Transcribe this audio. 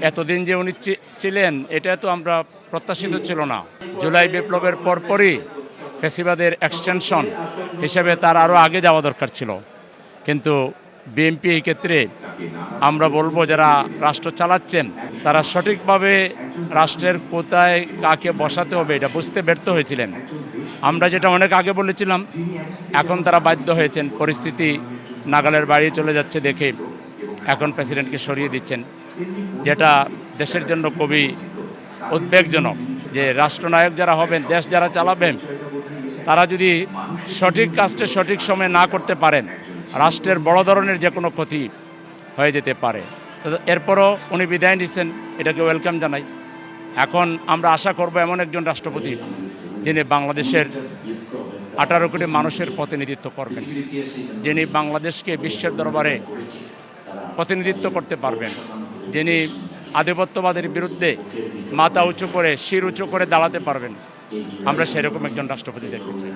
এতদিন যে উনি ছিলেন এটা তো আমরা প্রত্যাশিত ছিল না। জুলাই বিপ্লবের পরপরই ফ্যাসিবাদের এক্সটেনশন হিসেবে তার আরও আগে যাওয়া দরকার ছিল। কিন্তু বিএনপি এই ক্ষেত্রে আমরা বলবো যারা রাষ্ট্র চালাচ্ছেন তারা সঠিকভাবে রাষ্ট্রের কোথায় কাকে বসাতে হবে এটা বুঝতে ব্যর্থ হয়েছিলেন। আমরা যেটা অনেক আগে বলেছিলাম এখন তারা বাধ্য হয়েছেন, পরিস্থিতি নাগালের বাইরে চলে যাচ্ছে দেখে এখন প্রেসিডেন্টকে সরিয়ে দিচ্ছেন, যেটা দেশের জন্য খুবই উদ্বেগজনক। যে রাষ্ট্রনায়ক যারা হবেন, দেশ যারা চালাবেন, তারা যদি সঠিক কাজটা সঠিক সময়ে না করতে পারেন রাষ্ট্রের বড় ধরনের যে কোনো ক্ষতি হয়ে যেতে পারে। এরপরও উনি বিদায় নিচ্ছেন, এটাকে ওয়েলকাম জানাই। এখন আমরা আশা করব এমন একজন রাষ্ট্রপতি যিনি বাংলাদেশের 18 কোটি মানুষের প্রতিনিধিত্ব করবেন, যিনি বাংলাদেশকে বিশ্বের দরবারে প্রতিনিধিত্ব করতে পারবেন, যিনি আধিপত্যবাদের বিরুদ্ধে মাথা উঁচু করে শির উঁচু করে দাঁড়াতে পারবেন। আমরা সেরকম একজন রাষ্ট্রপতি দেখতে চাই।